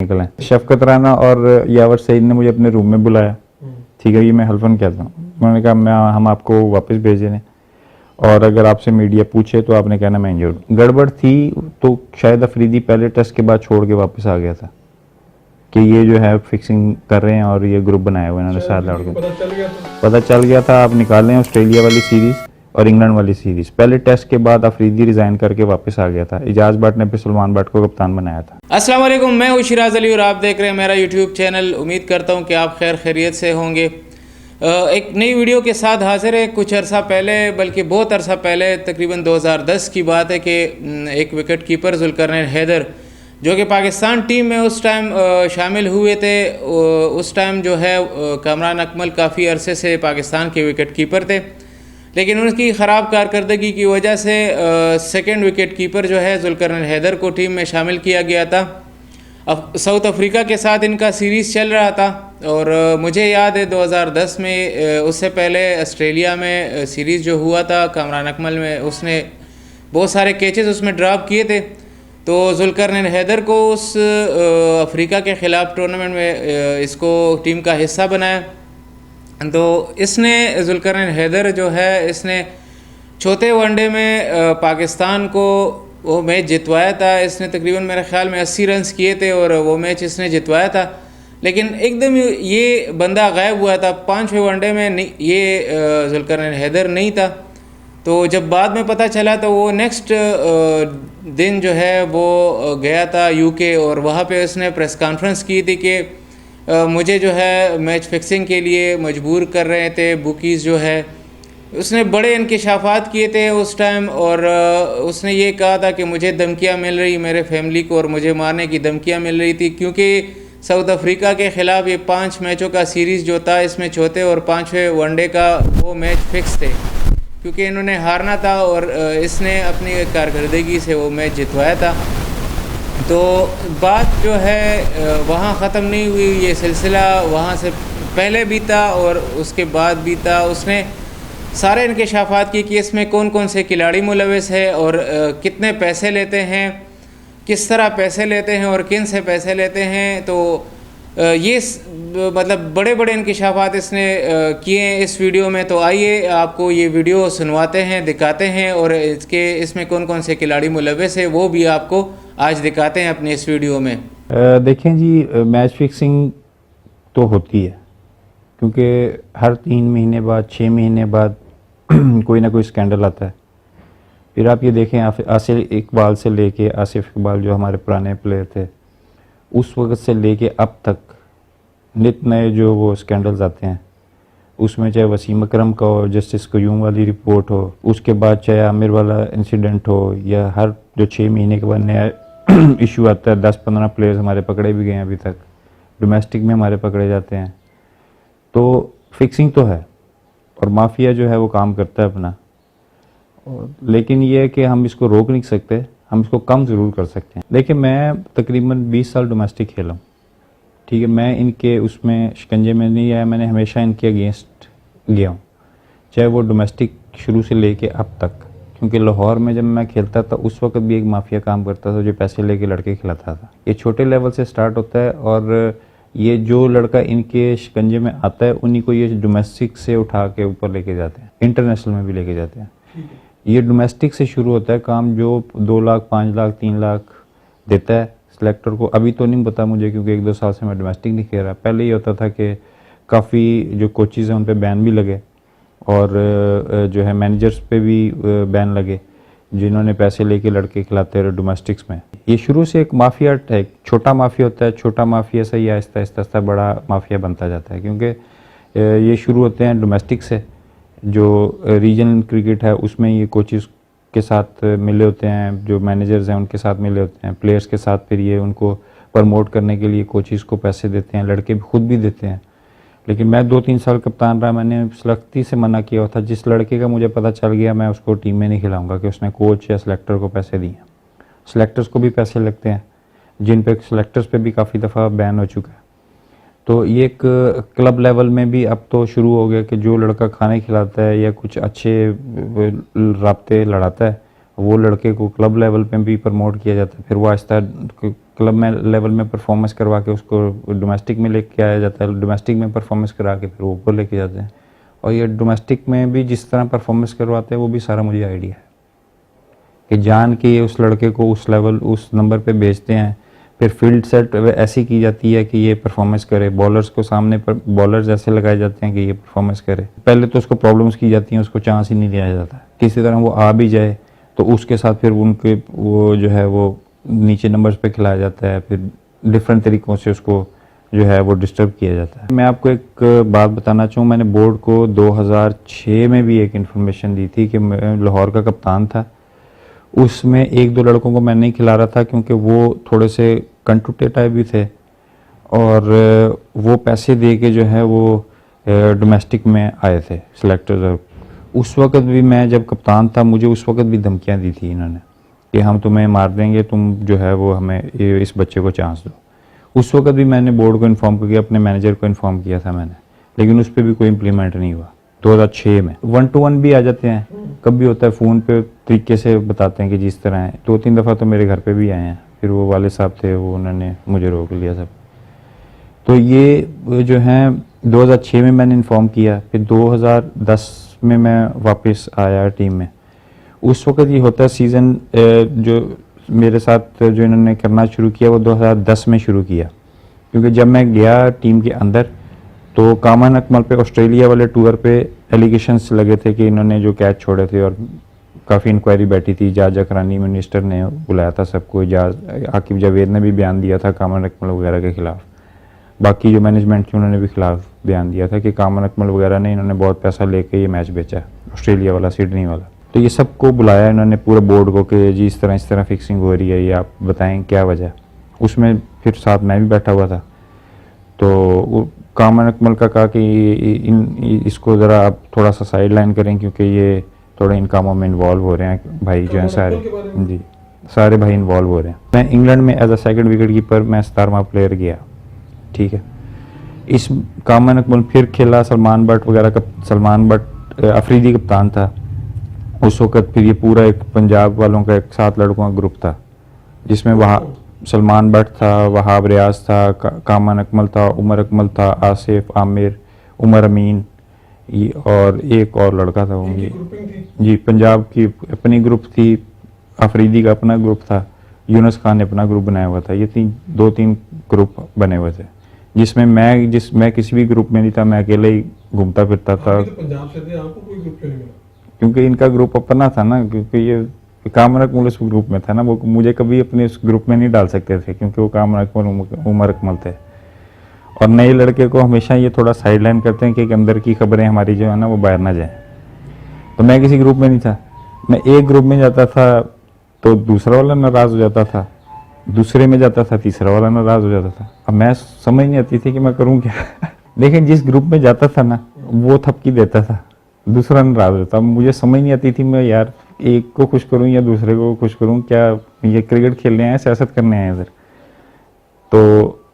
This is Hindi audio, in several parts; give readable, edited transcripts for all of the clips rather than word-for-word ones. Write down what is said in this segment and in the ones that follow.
निकले। शफकत राना और यावर सईद ने मुझे अपने रूम में बुलाया, ठीक है, ये मैं हल्फन कहता हूँ। उन्होंने कहा हम आपको वापस भेज रहे हैं और अगर आपसे मीडिया पूछे तो आपने कहना मैं इंजर्ड हूँ। गड़बड़ थी तो शायद अफरीदी पहले टेस्ट के बाद छोड़ के वापस आ गया था कि ये जो है फिक्सिंग कर रहे हैं और ये ग्रुप बनाया हुआ इन्होंने 7 लड़कों। पता चल गया था। आप निकाल लें ऑस्ट्रेलिया वाली सीरीज और इंग्लैंड वाली सीरीज। पहले टेस्ट के बाद अफरीदी रिजाइन करके वापस आ गया था। इजाज भट्ट ने फिर सलमान भट्ट को कप्तान बनाया था। अस्सलाम वालेकुम, मैं हूं शिराज अली और आप देख रहे हैं मेरा यूट्यूब चैनल। उम्मीद करता हूं कि आप खैर खैरियत से होंगे। एक नई वीडियो के साथ हाजिर है। कुछ अरसा पहले, बल्कि बहुत अरसा पहले, तकरीबन 2010 की बात है कि एक विकेट कीपर जुल्करनैन हैदर जो कि पाकिस्तान टीम में उस टाइम शामिल हुए थे। उस टाइम जो है कामरान अकमल काफ़ी अरसे से पाकिस्तान के विकेट कीपर थे, लेकिन उनकी ख़राब कारकर्दगी की वजह से सेकंड विकेट कीपर जो है जुल्करनैन हैदर को टीम में शामिल किया गया था। साउथ अफ्रीका के साथ इनका सीरीज़ चल रहा था और मुझे याद है 2010 में, उससे पहले ऑस्ट्रेलिया में सीरीज़ जो हुआ था कामरान अकमल में, उसने बहुत सारे कैचेस उसमें ड्रॉप किए थे। तो जुल्करनैन हैदर को उस अफ्रीका के ख़िलाफ़ टूर्नामेंट में इसको टीम का हिस्सा बनाया। तो इसने जुल्करनैन हैदर जो है इसने चौथे वनडे में पाकिस्तान को वो मैच जितवाया था। इसने तकरीबन मेरे ख्याल में 80 रन्स किए थे और वो मैच इसने जितवाया था। लेकिन एकदम ये बंदा गायब हुआ था 5वें वनडे में, ये जुल्करनैन हैदर नहीं था। तो जब बाद में पता चला तो वो नेक्स्ट दिन जो है वो गया था यूके और वहाँ पे उसने प्रेस कॉन्फ्रेंस की थी कि मुझे जो है मैच फिक्सिंग के लिए मजबूर कर रहे थे बुकीज़ जो है। उसने बड़े इंकशाफात किए थे उस टाइम और उसने ये कहा था कि मुझे धमकियाँ मिल रही, मेरे फैमिली को, और मुझे मारने की धमकियाँ मिल रही थी, क्योंकि साउथ अफ्रीका के ख़िलाफ़ ये 5 मैचों का सीरीज़ जो था, इसमें चौथे और 5वें वनडे का वो मैच फिक्स थे, क्योंकि इन्होंने हारना था और इसने अपनी कारकर्दगी से वो मैच जितवाया था। तो बात जो है वहाँ ख़त्म नहीं हुई, ये सिलसिला वहाँ से पहले भी था और उसके बाद भी था। उसने सारे इंकशाफात की कि इसमें कौन कौन से खिलाड़ी मुलविस है और कितने पैसे लेते हैं, किस तरह पैसे लेते हैं और किन से पैसे लेते हैं। तो ये मतलब बड़े बड़े इंकशाफात इसने किए हैं इस वीडियो में। तो आइए आपको ये वीडियो सुनवाते हैं, दिखाते हैं और इसमें कौन कौन से खिलाड़ी मुलविस है वो भी आपको आज दिखाते हैं अपने इस वीडियो में। देखें जी, मैच फिक्सिंग तो होती है क्योंकि हर 3 महीने बाद, 6 महीने बाद कोई ना कोई स्कैंडल आता है। फिर आप ये देखें, आसिफ इकबाल से लेके, आसिफ इकबाल जो हमारे पुराने प्लेयर थे, उस वक्त से लेके अब तक नित नए जो वो स्कैंडल्स आते हैं, उसमें चाहे वसीम अकरम का हो, जस्टिस क्यूम वाली रिपोर्ट हो, उसके बाद चाहे आमिर वाला इंसिडेंट हो, या हर जो 6 महीने के बाद नया इशू आता है। 10-15 प्लेयर्स हमारे पकड़े भी गए हैं अभी तक, डोमेस्टिक में हमारे पकड़े जाते हैं। तो फिक्सिंग तो है और माफिया जो है वो काम करता है अपना, लेकिन ये है कि हम इसको रोक नहीं सकते, हम इसको कम ज़रूर कर सकते हैं। देखिए, मैं तकरीबन 20 साल डोमेस्टिक खेला हूँ, ठीक है। मैं इनके उसमें शिकंजे में नहीं आया, मैंने हमेशा इनके अगेंस्ट गया हूँ, चाहे वो डोमेस्टिक शुरू से लेके अब तक। क्योंकि लाहौर में जब मैं खेलता था उस वक्त भी एक माफिया काम करता था जो पैसे लेके लड़के खिलाता था। ये छोटे लेवल से स्टार्ट होता है और ये जो लड़का इनके शिकंजे में आता है उन्हीं को ये डोमेस्टिक से उठा के ऊपर लेके जाते हैं, इंटरनेशनल में भी लेके जाते हैं। ये डोमेस्टिक से शुरू होता है काम, जो 2 लाख, 5 लाख, 3 लाख देता है सिलेक्टर को। अभी तो नहीं पता मुझे क्योंकि 1-2 साल से मैं डोमेस्टिक नहीं खेल रहा। पहले ये होता था कि काफ़ी जो कोचेज़ हैं उन पे बैन भी लगे और जो है मैनेजर्स पे भी बैन लगे जिन्होंने पैसे लेके लड़के खिलाते रहे डोमेस्टिक्स में। ये शुरू से एक माफिया है, छोटा माफिया होता है, छोटा माफिया से ही आहिस्ता आहिस्ता बड़ा माफिया बनता जाता है। क्योंकि ये शुरू होते हैं डोमेस्टिक से, जो रीजनल क्रिकेट है उसमें ये कोचेस के साथ मिले होते हैं, जो मैनेजर्स हैं उनके साथ मिले होते हैं, प्लेयर्स के साथ। फिर ये उनको प्रमोट करने के लिए कोचेस को पैसे देते हैं, लड़के भी खुद भी देते हैं। लेकिन मैं 2-3 साल कप्तान रहा, मैंने सख्ती से मना किया था, जिस लड़के का मुझे पता चल गया मैं उसको टीम में नहीं खिलाऊंगा कि उसने कोच या सिलेक्टर को पैसे दिए। सिलेक्टर्स को भी पैसे लगते हैं, जिन पे सिलेक्टर्स पे भी काफ़ी दफ़ा बैन हो चुका है। तो ये एक क्लब लेवल में भी अब तो शुरू हो गया कि जो लड़का खाने खिलाता है या कुछ अच्छे राब्ते लड़ाता है वो लड़के को क्लब लेवल पे भी प्रमोट किया जाता है, फिर वो आहिस्ता क्लब में लेवल में परफॉर्मेंस करवा के उसको डोमेस्टिक में लेके आया जाता है, डोमेस्टिक में परफॉर्मेंस करा के फिर वो ऊपर लेके जाते हैं। और ये डोमेस्टिक में भी जिस तरह परफॉर्मेंस करवाते हैं वो भी सारा मुझे आइडिया है कि जान के ये उस लड़के को उस लेवल उस नंबर पे भेजते हैं, फिर फील्ड सेट ऐसी की जाती है कि ये परफॉर्मेंस करे, बॉलर्स को सामने पर बॉलर्स ऐसे लगाए जाते हैं कि ये परफॉर्मेंस करे। पहले तो उसको प्रॉब्लम्स की जाती हैं, उसको चांस ही नहीं दिया जाता, किसी तरह वो आ भी जाए तो उसके साथ फिर उनके वो जो है वो नीचे नंबर्स पे खिलाया जाता है, फिर डिफरेंट तरीक़ों से उसको जो है वो डिस्टर्ब किया जाता है। मैं आपको एक बात बताना चाहूँ, मैंने बोर्ड को 2006 में भी एक इन्फॉर्मेशन दी थी कि मैं लाहौर का कप्तान था, उसमें एक दो लड़कों को मैं नहीं खिला रहा था क्योंकि वो थोड़े से कंटूटे टाइप भी थे और वो पैसे दे के जो है वो डोमेस्टिक में आए थे सिलेक्टर्स। उस वक्त भी मैं जब कप्तान था मुझे उस वक्त भी धमकियां दी थी इन्होंने कि हम तुम्हें मार देंगे, तुम जो है वो हमें इस बच्चे को चांस दो। उस वक्त भी मैंने बोर्ड को इन्फॉर्म करके अपने मैनेजर को इन्फॉर्म किया था मैंने, लेकिन उस पर भी कोई इम्प्लीमेंट नहीं हुआ। 2006 में 1-to-1 भी आ जाते हैं, कभी होता है फ़ोन पे तरीके से बताते हैं कि जिस तरह है। 2-3 दफ़ा तो मेरे घर पे भी आए हैं, फिर वो वाले साहब थे वो उन्होंने मुझे रोक लिया सब। तो ये जो है 2006 में मैंने इन्फॉर्म किया, फिर 2010 में मैं वापस आया टीम में। उस वक्त ये होता है सीज़न जो मेरे साथ जो इन्होंने करना शुरू किया वो 2010 में शुरू किया, क्योंकि जब मैं गया टीम के अंदर तो कामन अकमल पे ऑस्ट्रेलिया वाले टूर पे एलिगेशंस लगे थे कि इन्होंने जो कैच छोड़े थे और काफ़ी इंक्वायरी बैठी थी। एजाज अकरानी मिनिस्टर ने बुलाया था सबको, एजाज आकिब जावेद ने भी बयान दिया था कामन अकमल वगैरह के खिलाफ, बाकी जो मैनेजमेंट थी उन्होंने भी खिलाफ बयान दिया था कि कामन अकमल वगैरह ने इन्होंने बहुत पैसा लेके ये मैच बेचा, ऑस्ट्रेलिया वाला, सिडनी वाला। तो ये सबको बुलाया इन्होंने पूरे बोर्ड को कि जी इस तरह फिक्सिंग हो रही है, ये आप बताएं क्या वजह। उसमें फिर साथ मैं भी बैठा हुआ था, तो कामन अकमल का कहा कि इसको ज़रा आप थोड़ा सा साइड लाइन करें क्योंकि ये थोड़े इन कामों में इन्वॉल्व हो रहे हैं भाई जो हैं सारे, जी सारे भाई इन्वॉल्व हो रहे हैं। मैं इंग्लैंड में as a second wicket keeper मैं 17वां प्लेयर गया, ठीक है। इस कामन अकमल फिर खेला, सलमान बट वगैरह, सलमान बट अफरीदी कप्तान था उस वक़्त। फिर ये पूरा एक पंजाब वालों का एक 7 लड़कों का ग्रुप था जिसमें वहाँ सलमान बट था, वहाब रियाज था, कामन अकमल था, उमर अकमल था, आसिफ, आमिर, उमर अमीन और एक और लड़का था वो जी पंजाब की अपनी ग्रुप थी, अफरीदी का अपना ग्रुप था, यूनुस खान ने अपना ग्रुप बनाया हुआ था। ये 2-3 ग्रुप बने हुए थे जिसमें मैं किसी भी ग्रुप में नहीं था, मैं अकेले ही घूमता फिरता था। तो पंजाब से थे, आपको कोई ग्रुप क्यों नहीं मिला? क्योंकि इनका ग्रुप अपना था ना, क्योंकि ये कामन अकमल उस ग्रुप में था ना, वो मुझे कभी अपने उस ग्रुप में नहीं डाल सकते थे क्योंकि वो कामन अकमल उमर अकमल थे। और नए लड़के को हमेशा ये थोड़ा साइड लाइन करते हैं कि अंदर की खबरें हमारी जो है ना वो बाहर ना जाए। तो मैं किसी ग्रुप में नहीं था, मैं एक ग्रुप में जाता था तो दूसरा वाला नाराज़ हो जाता था, दूसरे में जाता था तीसरा वाला नाराज़ हो जाता था। अब मैं समझ नहीं आती थी कि मैं करूँ क्या लेकिन जिस ग्रुप में जाता था ना वो थपकी देता था, दूसरा नाराज़ होता। मुझे समझ नहीं आती थी मैं यार एक को खुश करूं या दूसरे को खुश करूं, क्या ये क्रिकेट खेलने आए सियासत करने आए सर। तो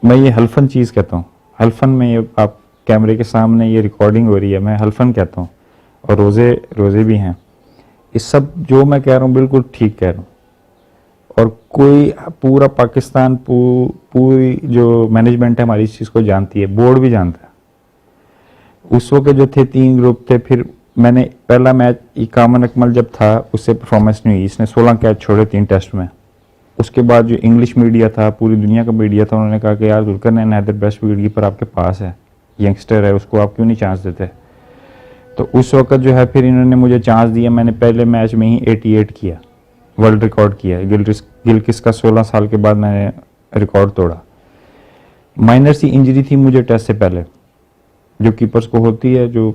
मैं ये हल्फन चीज़ कहता हूँ, हल्फन में ये आप कैमरे के सामने ये रिकॉर्डिंग हो रही है, मैं हल्फन कहता हूँ, और रोज़े भी हैं। इस सब जो मैं कह रहा हूँ बिल्कुल ठीक कह रहा हूँ। और कोई पूरा पाकिस्तान पूरी जो मैनेजमेंट है हमारी इस चीज़ को जानती है, बोर्ड भी जानता है। उस वक्त जो थे 3 ग्रुप थे, फिर मैंने पहला मैच कामन अकमल जब था उससे परफॉर्मेंस नहीं हुई, इसने 16 कैच छोड़े 3 टेस्ट में। उसके बाद जो इंग्लिश मीडिया था, पूरी दुनिया का मीडिया था, उन्होंने कहा कि यार Zulqarnain Haider best wicket keeper आपके पास है, यंगस्टर है, उसको आप क्यों नहीं चांस देते। तो उस वक्त जो है फिर इन्होंने मुझे चांस दिया, मैंने पहले मैच में ही 88 किया, वर्ल्ड रिकॉर्ड किया। गिलक्रिस्ट का 16 साल के बाद मैंने रिकॉर्ड तोड़ा। माइनर सी इंजरी थी मुझे टेस्ट से पहले, जो कीपर्स को होती है, जो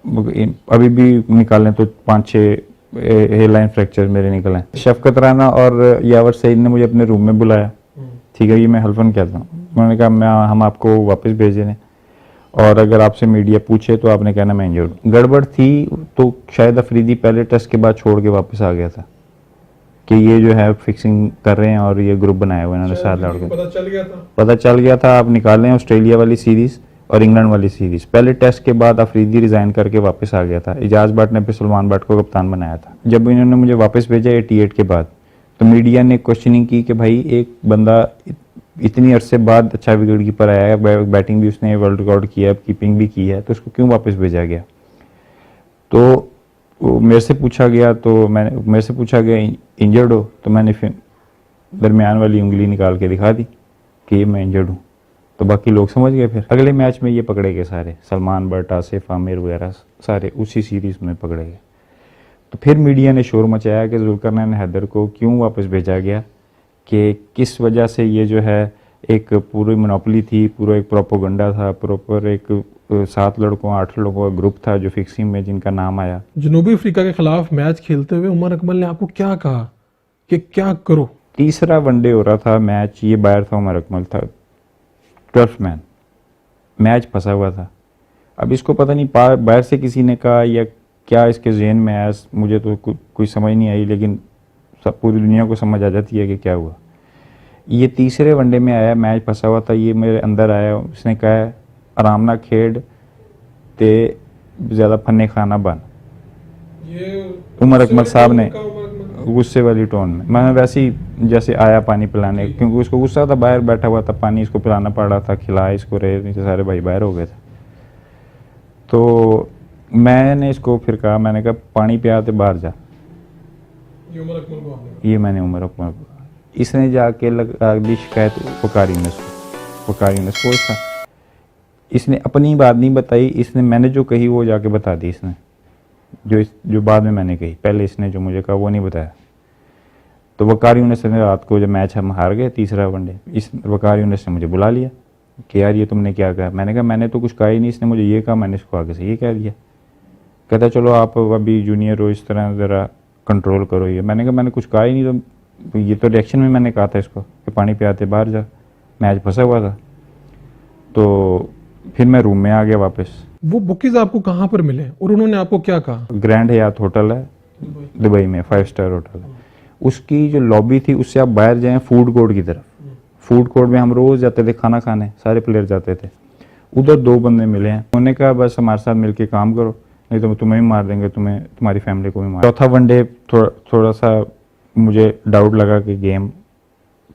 अभी भी निकालें तो 5-6 हेयरलाइन फ्रैक्चर मेरे निकले हैं। शफकत राना और यावर सईद ने मुझे अपने रूम में बुलाया, ठीक है, ये मैं हल्फन कहता हूँ। उन्होंने कहा हम आपको वापस भेज दें और अगर आपसे मीडिया पूछे तो आपने कहना मैं इंजर्ड हूँ। गड़बड़ थी तो शायद अफरीदी पहले टेस्ट के बाद छोड़ के वापस आ गया था कि ये जो है फिक्सिंग कर रहे हैं और ये ग्रुप बनाए हुए इन्होंने 7 लड़के। पता चल गया था आप निकालें ऑस्ट्रेलिया वाली सीरीज, और इंग्लैंड वाली सीरीज़। पहले टेस्ट के बाद अफरीदी रिज़ाइन करके वापस आ गया था, इजाज़ भट्ट ने फिर सलमान भट्ट को कप्तान बनाया था। जब इन्होंने मुझे वापस भेजा 88 के बाद, तो मीडिया ने क्वेश्चनिंग की कि भाई एक बंदा इतनी अरसे बाद अच्छा विकेट कीपर आया है, बैटिंग भी उसने वर्ल्ड रिकॉर्ड किया है, कीपिंग भी की है, तो उसको क्यों वापस भेजा गया। तो मेरे से पूछा गया इंजर्ड हो, तो मैंने फिर दरमियान वाली उंगली निकाल के दिखा दी कि मैं इंजर्ड हूँ। तो बाकी लोग समझ गए। फिर अगले मैच में ये पकड़े गए सारे, सलमान भट्ट, आसिफ आमिर वगैरह सारे उसी सीरीज़ में पकड़े गए। तो फिर मीडिया ने शोर मचाया कि जुल्करनैन हैदर को क्यों वापस भेजा गया, कि किस वजह से ये जो है एक पूरी मोनोपोली थी, पूरा एक प्रोपोगंडा था, प्रॉपर एक 7 लड़कों 8 लोगों का ग्रुप था जो फिक्सिंग में जिनका नाम आया। जनूबी अफ्रीका के खिलाफ मैच खेलते हुए उमर अकमल ने आपको क्या कहा कि क्या करो? तीसरा वनडे हो रहा था मैच, ये बाहर था, उमर अकमल था 12th मैन, मैच फंसा हुआ था। अब इसको पता नहीं बाहर से किसी ने कहा या क्या इसके जहन में आया, मुझे तो कोई समझ नहीं आई, लेकिन सब पूरी दुनिया को समझ आ जाती है कि क्या हुआ। ये तीसरे वनडे में आया, मैच फंसा हुआ था, ये मेरे अंदर आया, उसने कहा आराम ना खेड ते ज़्यादा फन्ने खाना बन। ये उमर अकमल साहब ने गुस्से वाली टोन में, मैंने वैसे ही जैसे आया पानी पिलाने, क्योंकि उसको गुस्सा था, बाहर बैठा हुआ था, पानी इसको पिलाना पड़ रहा था, खिलाया इसको रहे, नीचे सारे भाई बाहर हो गए थे। तो मैंने इसको फिर कहा, मैंने कहा पानी पिया तो बाहर जा। ये उमर अकमल को आपने ये मैंने उमर अकमल को, इसने जाके अगली शिकायत पुकारी यूनुस को इसका, इसने अपनी बात नहीं बताई, इसने मैंने जो कही वो जाके बता दी इसने, जो बाद में मैंने कही, पहले इसने जो मुझे कहा वो नहीं बताया। तो वकार यूनुस ने रात को जब मैच हम हार गए तीसरा वनडे, इस वकार यूनुस ने मुझे बुला लिया कि यार ये तुमने क्या कहा। मैंने कहा मैंने तो कुछ कहा ही नहीं, इसने मुझे ये कहा, मैंने इसको आगे से ये कह दिया। कहता चलो आप अभी जूनियर हो, इस तरह ज़रा कंट्रोल करो ये। मैंने कहा मैंने कुछ कहा ही नहीं, तो ये तो रिएक्शन में मैंने कहा था इसको कि पानी पियाते बाहर जा, मैच फंसा हुआ था। तो फिर मैं रूम में आ गया वापस। वो बुकीज आपको कहाँ पर मिले और उन्होंने आपको क्या कहा? ग्रैंड हयात होटल है दुबई में, 5 स्टार होटल है, उसकी जो लॉबी थी उससे आप बाहर जाएं फूड कोर्ट की तरफ, फूड कोर्ट में हम रोज़ जाते थे खाना खाने, सारे प्लेयर जाते थे। उधर 2 बंदे मिले हैं, उन्होंने कहा बस हमारे साथ मिलके काम करो, नहीं तो तुम्हें भी मार देंगे, तुम्हारी फैमिली को भी मार। चौथा वनडे थोड़ा सा मुझे डाउट लगा कि गेम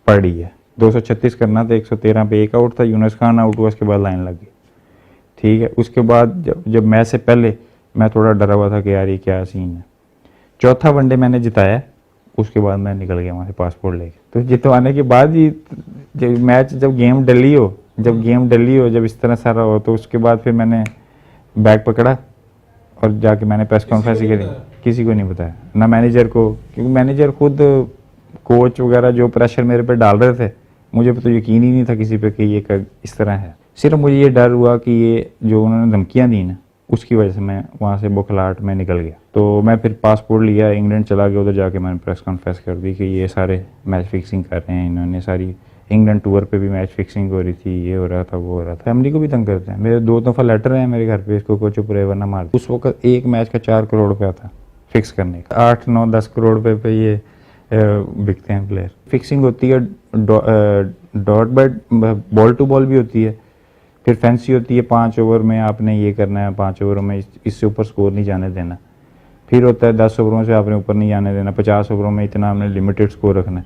पड़ रही है, 236 करना था, 113 पे एक आउट था, यूनुस खान आउट हुआ, उसके बाद लाइन लगी, ठीक है। उसके बाद जब मैच से पहले मैं थोड़ा डरा हुआ था कि यार ये क्या सीन है। चौथा वनडे मैंने जिताया, उसके बाद मैं निकल गया वहाँ से पासपोर्ट लेके। तो जितवाने के बाद ही जब मैच जब गेम डली हो, जब इस तरह सारा हो, तो उसके बाद फिर मैंने बैग पकड़ा और जाके मैंने प्रेस कॉन्फ्रेंस करी। किसी को नहीं बताया, ना मैनेजर को, क्योंकि मैनेजर खुद कोच वगैरह जो प्रेशर मेरे पे डाल रहे थे, मुझे तो यकीन ही नहीं था किसी पे कि ये इस तरह है। सिर्फ मुझे ये डर हुआ कि ये जो उन्होंने धमकियाँ दी ना, उसकी वजह से मैं वहाँ से बौखलाहट में निकल गया। तो मैं फिर पासपोर्ट लिया, इंग्लैंड चला गया, उधर जाके मैंने प्रेस कॉन्फ्रेंस कर दी कि ये सारे मैच फिक्सिंग कर रहे हैं इन्होंने, सारी इंग्लैंड टूर पे भी मैच फिक्सिंग हो रही थी, ये हो रहा था, वो हो रहा था। फैमिली को भी तंग करते हैं, मेरे 2 दफ़ा लेटर हैं मेरे घर पे, इसको चुप रहे वरना मार। उस वक्त एक मैच का 4 करोड़ रुपया था फिक्स करने का, 8, 9, 10 करोड़ रुपये पे ये बिकते हैं प्लेयर। फिक्सिंग होती है, dot by ball to ball भी होती है, फिर फैंसी होती है, 5 ओवर में आपने ये करना है, 5 ओवरों में इससे ऊपर स्कोर नहीं जाने देना। फिर होता है 10 ओवरों से आपने ऊपर नहीं जाने देना, 50 ओवरों में इतना आपने लिमिटेड स्कोर रखना है।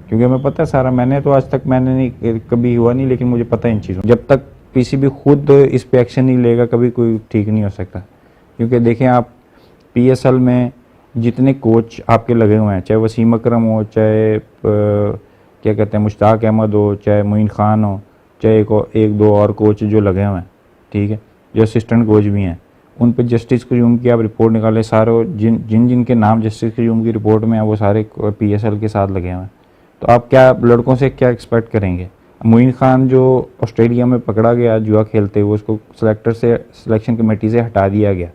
क्योंकि हमें पता है सारा, मैंने तो आज तक मैंने नहीं कभी हुआ नहीं, लेकिन मुझे पता है इन चीज़ों। जब तक पीसीबी खुद इस पे एक्शन नहीं लेगा कभी कोई ठीक नहीं हो सकता। क्योंकि देखें आप पीएसएल में जितने कोच आपके लगे हुए हैं, चाहे वसीम अकरम हो, चाहे क्या कहते हैं मुश्ताक अहमद हो, चाहे मोइन खान हो, चाहे एक दो और कोच जो लगे हुए हैं, ठीक है, जो असिस्टेंट कोच भी हैं, उन पर जस्टिस क्यूम की आप रिपोर्ट निकालें, सारे जिनके नाम जस्टिस क्यूम की रिपोर्ट में है वो सारे पीएसएल के साथ लगे हुए हैं। तो आप क्या लड़कों से क्या एक्सपेक्ट करेंगे? मोइन खान जो ऑस्ट्रेलिया में पकड़ा गया जुआ खेलते हुए, उसको सिलेक्शन कमेटी से हटा दिया गया।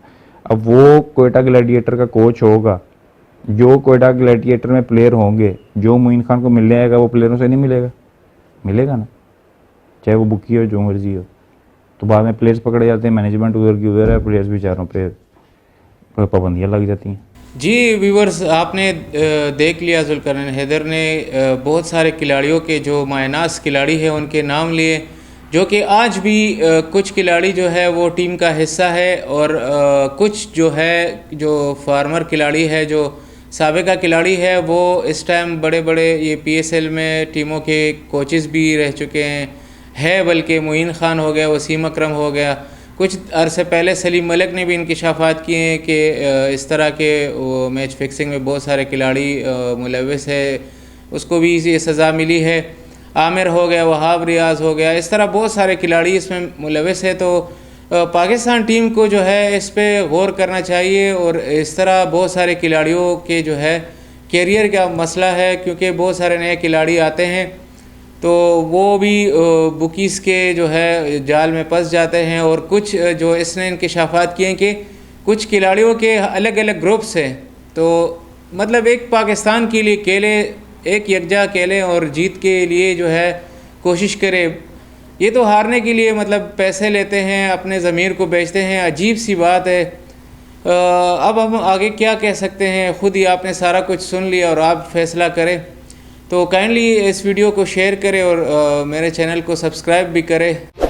अब वो कोयटा ग्लैडिएटर का कोच होगा, जो कोयटा ग्लैडिएटर में प्लेयर होंगे, जो मोइन खान को मिलने आएगा वो प्लेयरों से नहीं मिलेगा ना, चाहे वो बुकी हो, जो मर्जी हो। तो बाद में प्लेयर्स पकड़े जाते हैं, मैनेजमेंट उधर की उधर है, प्लेयर्स बेचारों पे पाबंदियाँ लग जाती हैं। जी व्यूवर्स, आपने देख लिया जुल्करनैन हैदर ने बहुत सारे खिलाड़ियों के जो मायनास खिलाड़ी हैं उनके नाम लिए, जो कि आज भी कुछ खिलाड़ी जो है वो टीम का हिस्सा है, और कुछ जो है जो फार्मर खिलाड़ी है, जो साबिका खिलाड़ी है, वो इस टाइम बड़े बड़े ये PSL में टीमों के कोचेस भी रह चुके हैं, बल्कि मोइन ख़ान हो गया, वसीम अकरम हो गया, कुछ अरसे पहले सलीम मलिक ने भी इंकशाफात किए हैं कि इस तरह के वो मैच फिक्सिंग में बहुत सारे खिलाड़ी मुलविस है, उसको भी ये सज़ा मिली है। आमिर हो गया, वहाब रियाज हो गया, इस तरह बहुत सारे खिलाड़ी इसमें मुलविस है। तो पाकिस्तान टीम को जो है इस पे गौर करना चाहिए, और इस तरह बहुत सारे खिलाड़ियों के जो है कैरियर का मसला है, क्योंकि बहुत सारे नए खिलाड़ी आते हैं तो वो भी बुकीज़ के जो है जाल में फंस जाते हैं। और कुछ जो इसने इंकशाफात किए कि कुछ खिलाड़ियों के अलग अलग ग्रुप्स हैं, तो मतलब एक पाकिस्तान के लिए अकेले एक यकजा अकेले और जीत के लिए जो है कोशिश करे, ये तो हारने के लिए मतलब पैसे लेते हैं, अपने ज़मीर को बेचते हैं। अजीब सी बात है। अब हम आगे क्या कह सकते हैं, ख़ुद ही आपने सारा कुछ सुन लिया और आप फैसला करें। तो काइंडली इस वीडियो को शेयर करें और मेरे चैनल को सब्सक्राइब भी करें।